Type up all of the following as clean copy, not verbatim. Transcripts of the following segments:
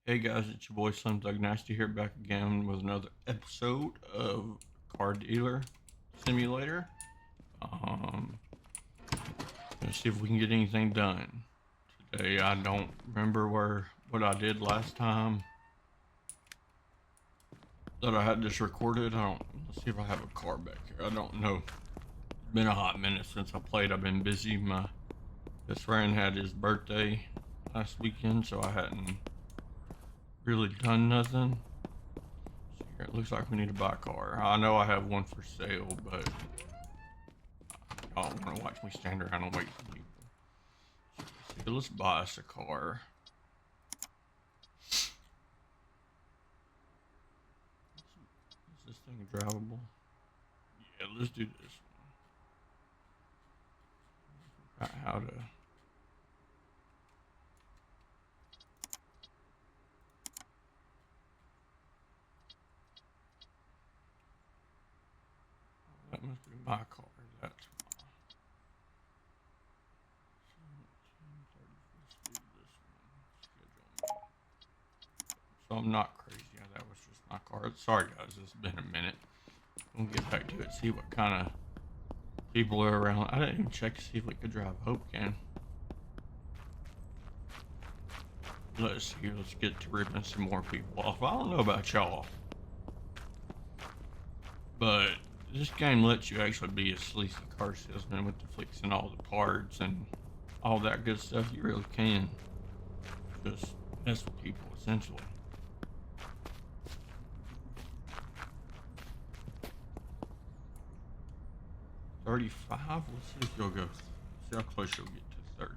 Hey guys, it's your boy Slim Thug Nasty here, back again with another episode of Car Dealer Simulator. Um, let's see if we can get anything done today. I don't remember what I did last time that I had this recorded. Let's see if I have a car back here. I don't know. It's been a hot minute since I played. I've been busy. My best friend had his birthday last weekend, so I hadn't really done nothing. It looks like we need to buy a car. I know I have one for sale, but I don't want to watch me stand around and wait for people. So let's buy us a car. Is this thing drivable? Yeah, let's do this one. How to... That must be my car. That's why. So I'm not crazy. Yeah, that was just my car. Sorry guys, it's been a minute. We'll get back to it, see what kind of people are around. I didn't even check to see if we could drive Hope can. Let's see, let's get to ripping some more people off. I don't know about y'all, but this game lets you actually be a sleazy car salesman with the fixing all the parts and all that good stuff. You really can just mess with people, essentially. $35? Let's see if you'll go. See how close you'll get to 30.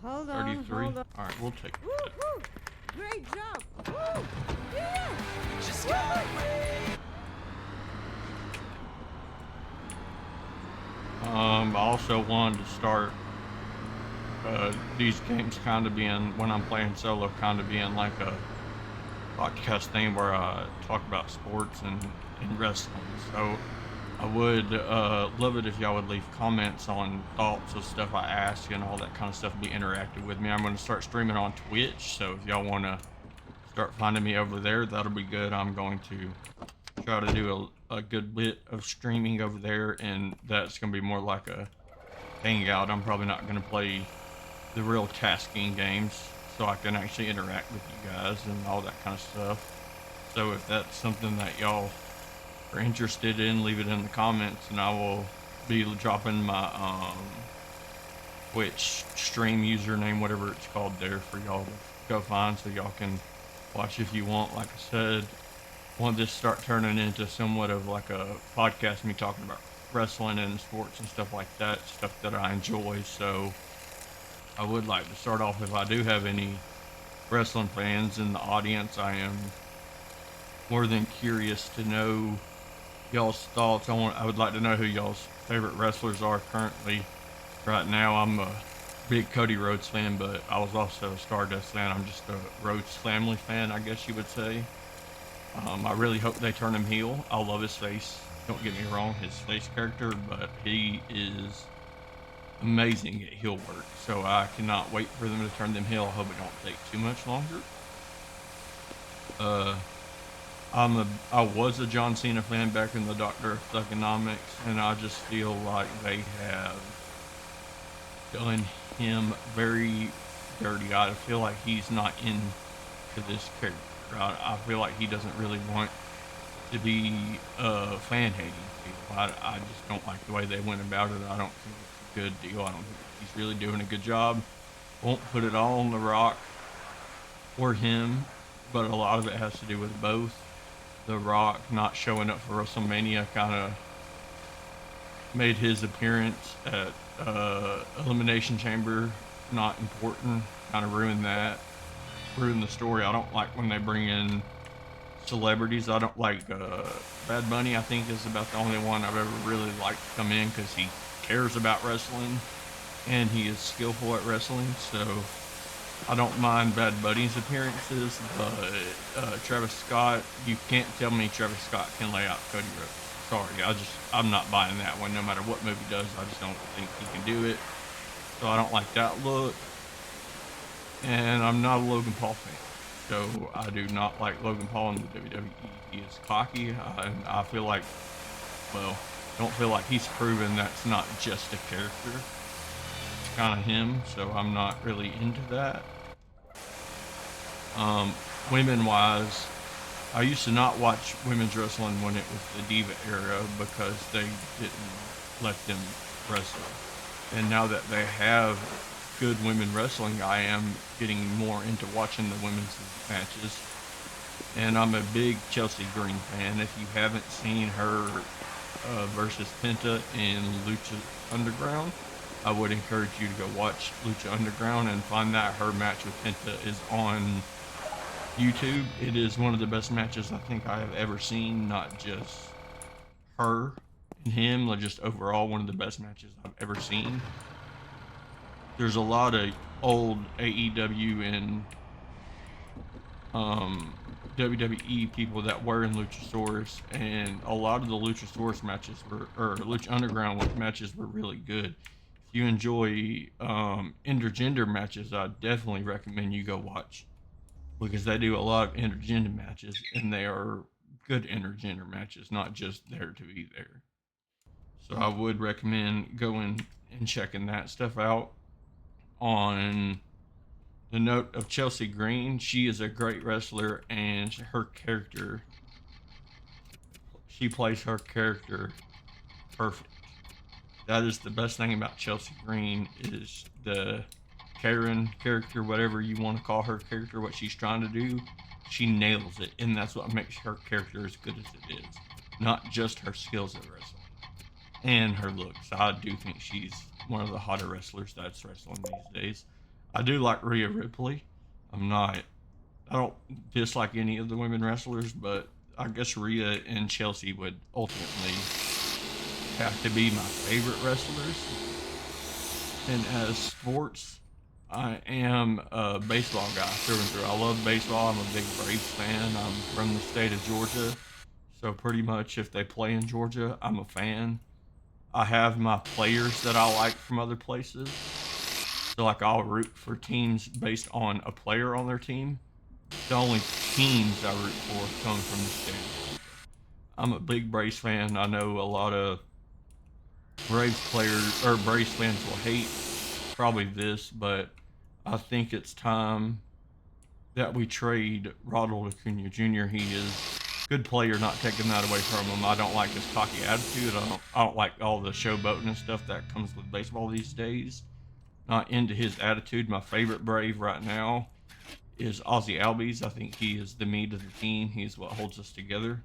Hold on, 33? hold on. Alright, we'll take Woo, that. woo. Great job. Woo. Yeah. Just got away. I also wanted to start these games kind of being, when I'm playing solo, kind of being like a podcast thing where I talk about sports and wrestling. So I would love it if y'all would leave comments on thoughts of stuff I ask and all that kind of stuff, be interactive with me. I'm going to start streaming on Twitch, so if y'all want to start finding me over there, that'll be good. I'm going to try to do a good bit of streaming over there, and that's going to be more like a hangout. I'm probably not going to play the real tasking games, so I can actually interact with you guys and all that kind of stuff. So if that's something that y'all are interested in, leave it in the comments, and I will be dropping my Twitch stream username, whatever it's called, there for y'all to go find, so y'all can watch if you want. Like I said, I want this to start turning into somewhat of like a podcast, me talking about wrestling and sports and stuff like that, stuff that I enjoy. So I would like to start off, if I do have any wrestling fans in the audience, I am more than curious to know y'all's thoughts. I would like to know who y'all's favorite wrestlers are currently. Right now, I'm a big Cody Rhodes fan, but I was also a Stardust fan. I'm just a Rhodes family fan, I guess you would say. I really hope they turn him heel. I love his face. Don't get me wrong, his face character, but he is amazing at heel work. So I cannot wait for them to turn them heel. I hope it don't take too much longer. I was a John Cena fan back in the Doctor of Thugonomics, and I just feel like they have done him very dirty. I feel like he's not into this character. I feel like he doesn't really want to be fan hating people. I just don't like the way they went about it. I don't think it's a good deal. I don't think he's really doing a good job. Won't put it all on The Rock or him, but a lot of it has to do with both. The Rock not showing up for WrestleMania kind of made his appearance at Elimination Chamber not important, kind of ruined that, ruined the story. I don't like when they bring in celebrities. I don't like Bad Bunny. I think is about the only one I've ever really liked to come in because he cares about wrestling and he is skillful at wrestling. So I don't mind Bad Bunny's appearances, but Travis Scott, you can't tell me Travis Scott can lay out Cody Rhodes. Sorry, I'm not buying that one. No matter what movie does, I just don't think he can do it. So I don't like that look. and I'm not a Logan Paul fan. So I do not like Logan Paul in the WWE. He is cocky, and I feel like, well, don't feel like he's proven that's not just a character. It's kind of him, so I'm not really into that. Women wise, I used to not watch women's wrestling when it was the Diva era because they didn't let them wrestle. And now that they have good women wrestling, I am getting more into watching the women's matches. And I'm a big Chelsea Green fan. If you haven't seen her versus Penta in Lucha Underground, I would encourage you to go watch Lucha Underground and find that her match with Penta is on YouTube. It is one of the best matches I think I have ever seen, not just her and him, but just overall one of the best matches I've ever seen. There's a lot of old AEW and WWE people that were in Luchasaurus, and a lot of the Luchasaurus matches or Lucha Underground matches were really good. If you enjoy intergender matches, I definitely recommend you go watch, because they do a lot of intergender matches, and they are good intergender matches, not just there to be there. So I would recommend going and checking that stuff out. On the note of Chelsea Green, she is a great wrestler, and her character, she plays her character perfect. That is the best thing about Chelsea Green, is the Karen character, whatever you want to call her character, what she's trying to do, she nails it, and that's what makes her character as good as it is. Not just her skills at wrestling and her looks. I do think she's one of the hotter wrestlers that's wrestling these days. I do like Rhea Ripley. I don't dislike any of the women wrestlers, but I guess Rhea and Chelsea would ultimately have to be my favorite wrestlers. And as sports, I am a baseball guy through and through. I love baseball. I'm a big Braves fan. I'm from the state of Georgia, so pretty much if they play in Georgia, I'm a fan. I have my players that I like from other places. So like I'll root for teams based on a player on their team. The only teams I root for come from the state. I'm a big Braves fan. I know a lot of Braves players or Braves fans will hate probably this, but I think it's time that we trade Ronald Acuna Jr. He is a good player, not taking that away from him. I don't like his cocky attitude. I don't like all the showboating and stuff that comes with baseball these days. Not into his attitude. My favorite Brave right now is Ozzie Albies. I think he is the meat of the team. He's what holds us together.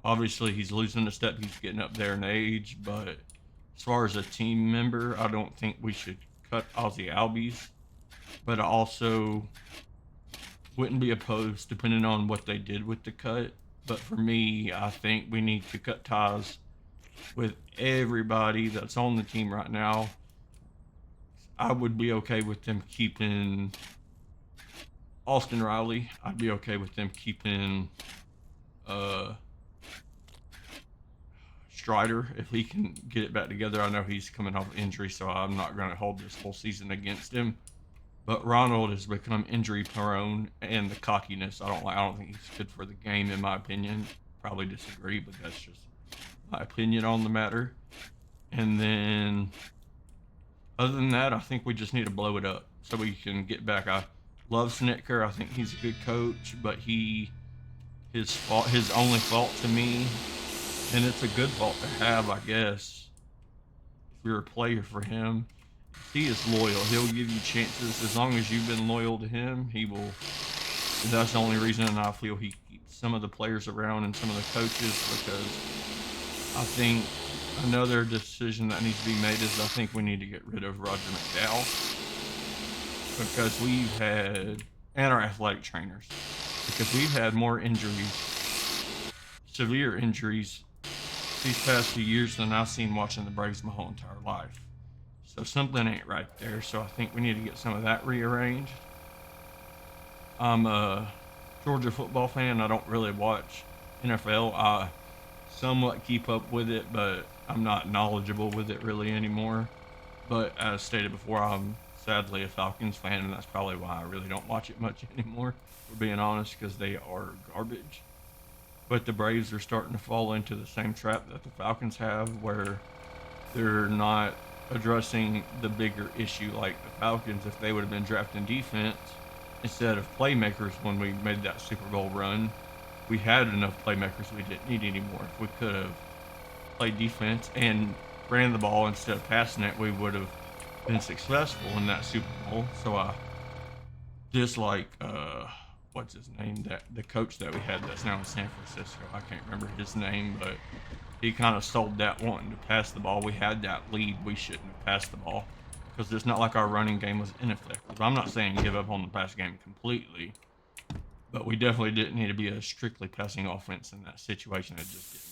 Obviously, he's losing a step. He's getting up there in age, but as far as a team member, I don't think we should cut Ozzie Albies. But I also wouldn't be opposed, depending on what they did with the cut. But for me, I think we need to cut ties with everybody that's on the team right now. I would be okay with them keeping Austin Riley. I'd be okay with them keeping Strider if he can get it back together. I know he's coming off injury, so I'm not going to hold this whole season against him. But Ronald has become injury prone, and the cockiness I don't like. I don't think he's good for the game, in my opinion. Probably disagree, but that's just my opinion on the matter. And then, other than that, I think we just need to blow it up so we can get back. I love Snitker. I think he's a good coach, but his only fault to me, and it's a good fault to have, I guess, if you're a player for him, he is loyal. He'll give you chances. As long as you've been loyal to him, he will. That's the only reason I feel he keeps some of the players around and some of the coaches, because I think another decision that needs to be made is I think we need to get rid of Roger McDowell, because we've had, and our athletic trainers, because we've had more injuries, severe injuries these past few years than I've seen watching the Braves my whole entire life. So something ain't right there. So I think we need to get some of that rearranged. I'm a Georgia football fan. I don't really watch NFL. I somewhat keep up with it, but I'm not knowledgeable with it really anymore. But as stated before, I'm sadly a Falcons fan, and that's probably why I really don't watch it much anymore. For being honest, because they are garbage. But the Braves are starting to fall into the same trap that the Falcons have, where they're not addressing the bigger issue like the Falcons. If they would have been drafting defense instead of playmakers when we made that Super Bowl run, we had enough playmakers. We didn't need any more. If we could have played defense and ran the ball instead of passing it, we would have been successful in that Super Bowl. So I dislike what's his name, that the coach that we had that's now in San Francisco. I can't remember his name, but he kind of sold that wanting to pass the ball. We had that lead. We shouldn't have passed the ball because it's not like our running game was ineffective. I'm not saying give up on the pass game completely, but we definitely didn't need to be a strictly passing offense in that situation. It just didn't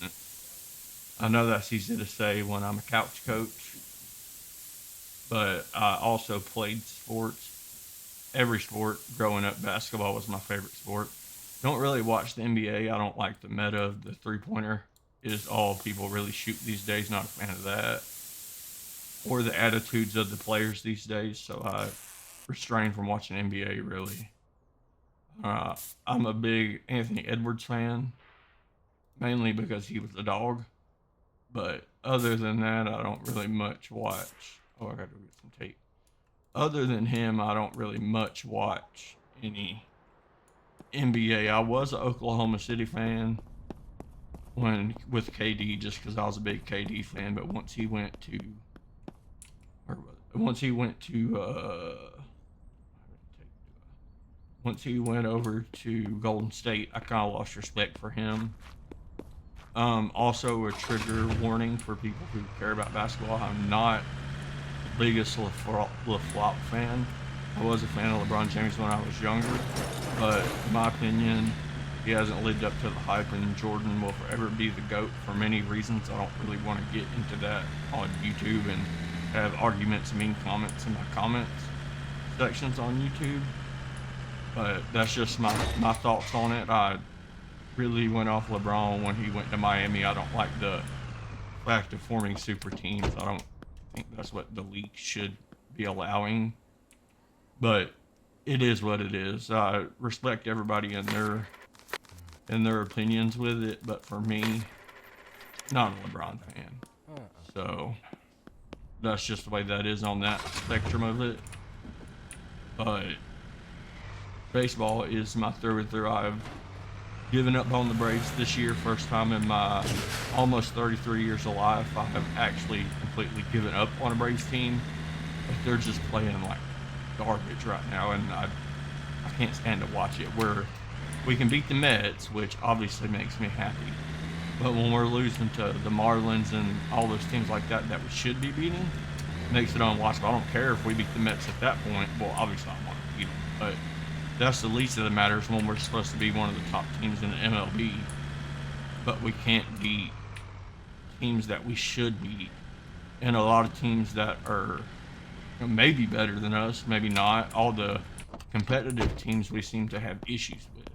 make sense. I know that's easy to say when I'm a couch coach, but I also played sports. Every sport growing up. Basketball was my favorite sport. Don't really watch the NBA. I don't like the meta of the three-pointer. It is all people really shoot these days. Not a fan of that. Or the attitudes of the players these days. So I restrain from watching NBA really. I'm a big Anthony Edwards fan. Mainly because he was a dog. But other than that, I don't really much watch. Oh, I gotta go get some tape. Other than him, I don't really much watch any NBA. I was an Oklahoma City fan with KD, just because I was a big KD fan. But once he went to, once he went over to Golden State, I kind of lost respect for him. Also, a trigger warning for people who care about basketball. I'm not biggest LaFlop fan. I was a fan of LeBron James when I was younger, but in my opinion, he hasn't lived up to the hype, and Jordan will forever be the GOAT for many reasons. I don't really want to get into that on YouTube and have arguments and mean comments in my comments sections on YouTube, but that's just my thoughts on it. I really went off LeBron when he went to Miami. I don't like the fact of forming super teams. I don't think that's what the league should be allowing, but it is what it is. I respect everybody in their opinions with it, but for me, not a LeBron fan. So that's just the way that is on that spectrum of it. But baseball is my through and through. I've given up on the Braves this year, first time in my almost 33 years of life. I have actually completely given up on a Braves team. But they're just playing like garbage right now, and I can't stand to watch it. We can beat the Mets, which obviously makes me happy. But when we're losing to the Marlins and all those teams like that we should be beating, it makes it unwatchable. I don't care if we beat the Mets at that point. Well, obviously I want to beat them, but that's the least of the matters when we're supposed to be one of the top teams in the MLB. But we can't beat teams that we should beat. And a lot of teams that are maybe better than us, maybe not. All the competitive teams we seem to have issues with.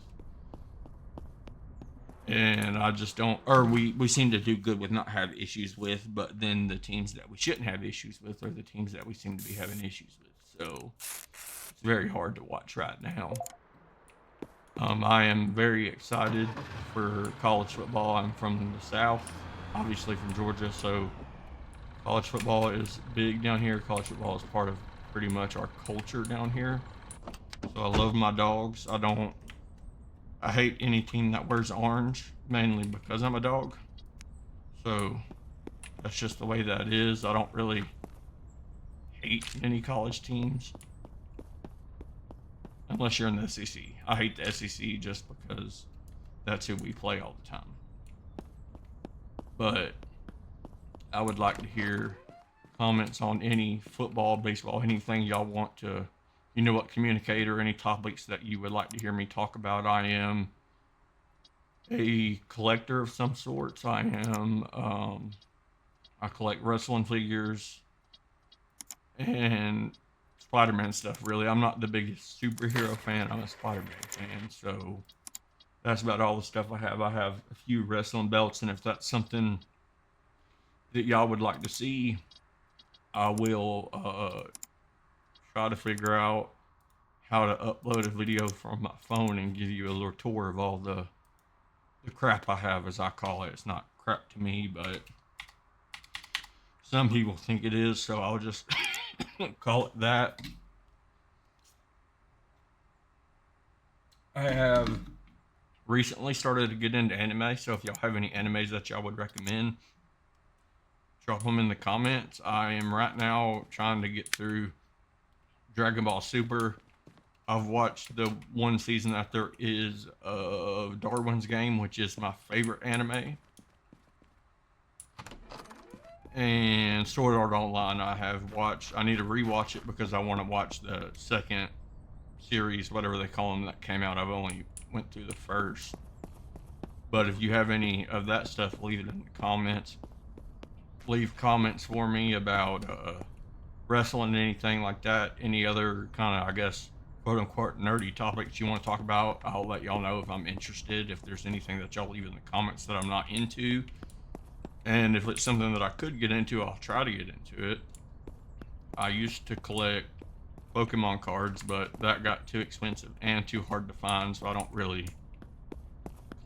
And I just don't, or we seem to do good with not have issues with, but then the teams that we shouldn't have issues with are the teams that we seem to be having issues with. So it's very hard to watch right now. I am very excited for college football. I'm from the South, obviously from Georgia, so college football is big down here. College football is part of pretty much our culture down here. So I love my dogs. I hate any team that wears orange, mainly because I'm a dog. So that's just the way that is. I don't really hate any college teams. Unless you're in the SEC. I hate the SEC just because that's who we play all the time. But I would like to hear comments on any football, baseball, anything y'all want to, communicate, or any topics that you would like to hear me talk about. I am a collector of some sorts. I collect wrestling figures and Spider-Man stuff, really. I'm not the biggest superhero fan. I'm a Spider-Man fan, so that's about all the stuff I have. I have a few wrestling belts, and if that's something that y'all would like to see, I will try to figure out how to upload a video from my phone and give you a little tour of all the crap I have, as I call it. It's not crap to me, but some people think it is, so I'll just call it that. I have recently started to get into anime, so if y'all have any animes that y'all would recommend, drop them in the comments. I am right now trying to get through Dragon Ball Super. I've watched the one season that there is of Darwin's Game, which is my favorite anime. And Sword Art Online I have watched. I need to rewatch it because I want to watch the second series, whatever they call them, that came out. I've only went through the first. But if you have any of that stuff, leave it in the comments. Leave comments for me about wrestling, anything like that. Any other kind of, I guess, quote unquote nerdy topics you want to talk about. I'll let y'all know if I'm interested. If there's anything that y'all leave in the comments that I'm not into, and if it's something that I could get into, I'll try to get into it. I used to collect Pokemon cards, but that got too expensive and too hard to find, so I don't really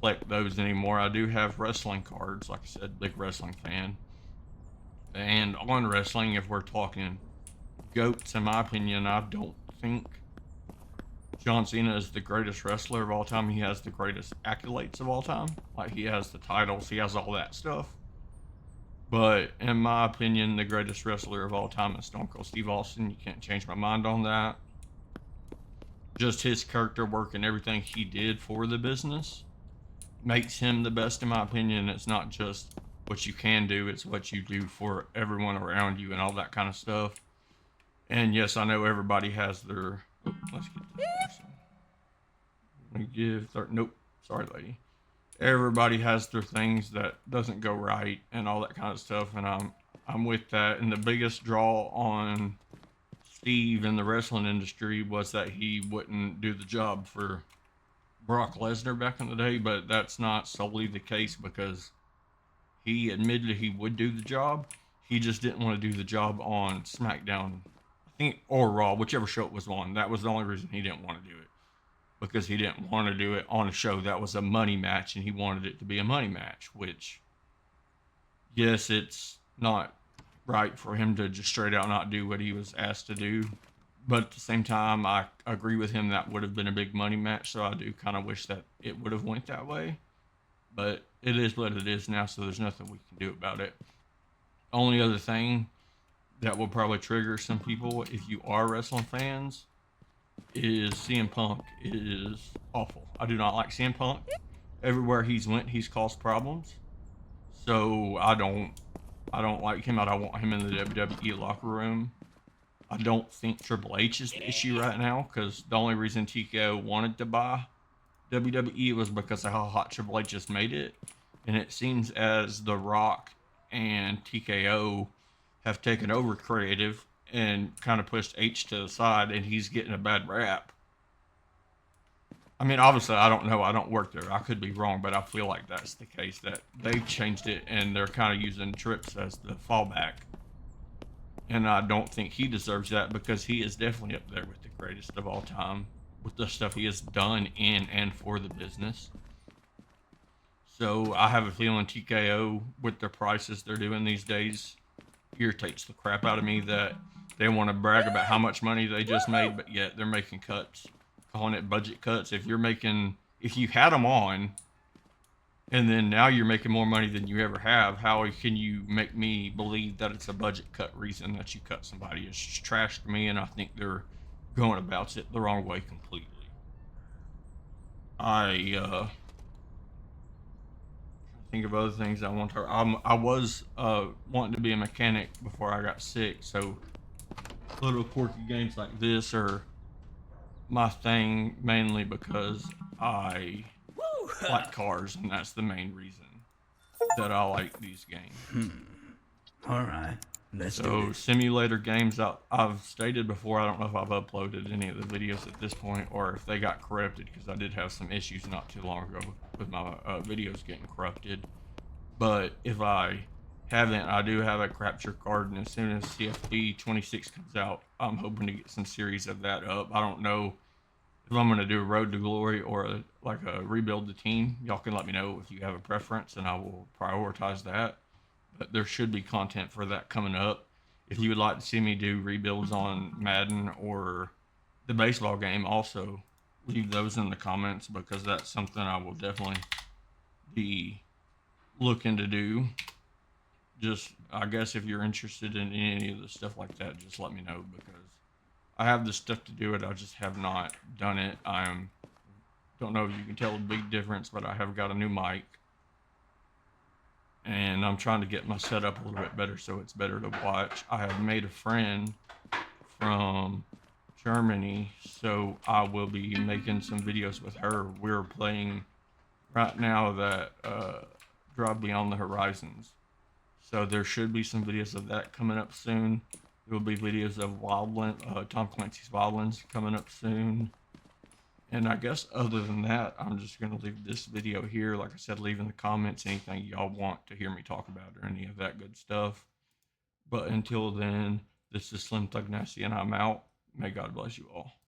collect those anymore. I do have wrestling cards, like I said, big wrestling fan. And on wrestling, if we're talking GOATs, in my opinion, I don't think John Cena is the greatest wrestler of all time. He has the greatest accolades of all time. Like, he has the titles, he has all that stuff. But in my opinion, the greatest wrestler of all time is Stone Cold Steve Austin. You can't change my mind on that. Just his character work and everything he did for the business makes him the best, in my opinion. It's not just what you can do, it's what you do for everyone around you and all that kind of stuff. And yes, I know everybody has their... Oh, let's get this person. Let me give... Nope. Sorry, lady. Everybody has their things that doesn't go right and all that kind of stuff, and I'm with that. And the biggest draw on Steve in the wrestling industry was that he wouldn't do the job for Brock Lesnar back in the day, but that's not solely the case, because he admitted he would do the job. He just didn't want to do the job on SmackDown, I think, or Raw, whichever show it was on. That was the only reason he didn't want to do it. Because he didn't want to do it on a show that was a money match, and he wanted it to be a money match, which, yes, it's not right for him to just straight out not do what he was asked to do. But at the same time, I agree with him, that would have been a big money match, so I do kind of wish that it would have went that way. But it is what it is now, so there's nothing we can do about it. Only other thing that will probably trigger some people, if you are wrestling fans, is CM Punk is awful. I do not like CM Punk. Everywhere he's went, he's caused problems. So I don't like him. I don't want him in the WWE locker room. I don't think Triple H is the issue right now, because the only reason TKO wanted to buy WWE was because of how hot Triple H just made it. And it seems as The Rock and TKO have taken over creative and kind of pushed H to the side, and he's getting a bad rap. I mean, obviously, I don't know. I don't work there. I could be wrong, but I feel like that's the case, that they've changed it, and they're kind of using Trips as the fallback. And I don't think he deserves that, because he is definitely up there with the greatest of all time, with the stuff he has done in and for the business. So I have a feeling TKO, with the prices they're doing these days, irritates the crap out of me, that they want to brag about how much money they just made, but yet they're making cuts, calling it budget cuts. If you had them on, and then now you're making more money than you ever have, how can you make me believe that it's a budget cut reason that you cut somebody? It's just trash to me, and I think they're going about it the wrong way completely. I think of other things I want to. I was wanting to be a mechanic before I got sick, so little quirky games like this are my thing, mainly because I like cars, and that's the main reason that I like these games. All right, let's do So it. simulator games, I've stated before, I don't know if I've uploaded any of the videos at this point, or if they got corrupted, because I did have some issues not too long ago with my videos getting corrupted. But if I haven't, I do have a capture card, and as soon as CFP 26 comes out, I'm hoping to get some series of that up. I don't know if I'm going to do a Road to Glory or like a Rebuild the Team. Y'all can let me know if you have a preference, and I will prioritize that. But there should be content for that coming up. If you would like to see me do rebuilds on Madden or the baseball game, also leave those in the comments, because that's something I will definitely be looking to do. Just, I guess, if you're interested in any of the stuff like that, just let me know, because I have the stuff to do it. I just have not done it. Don't know if you can tell a big difference, but I have got a new mic, and I'm trying to get my setup a little bit better so it's better to watch. I have made a friend from Germany, so I will be making some videos with her. We're playing right now that Drive Beyond the Horizons, so there should be some videos of that coming up soon. There will be videos of Tom Clancy's Wildlands coming up soon. And I guess other than that, I'm just going to leave this video here. Like I said, leave in the comments anything y'all want to hear me talk about or any of that good stuff. But until then, this is Slim Thug Nasty, and I'm out. May God bless you all.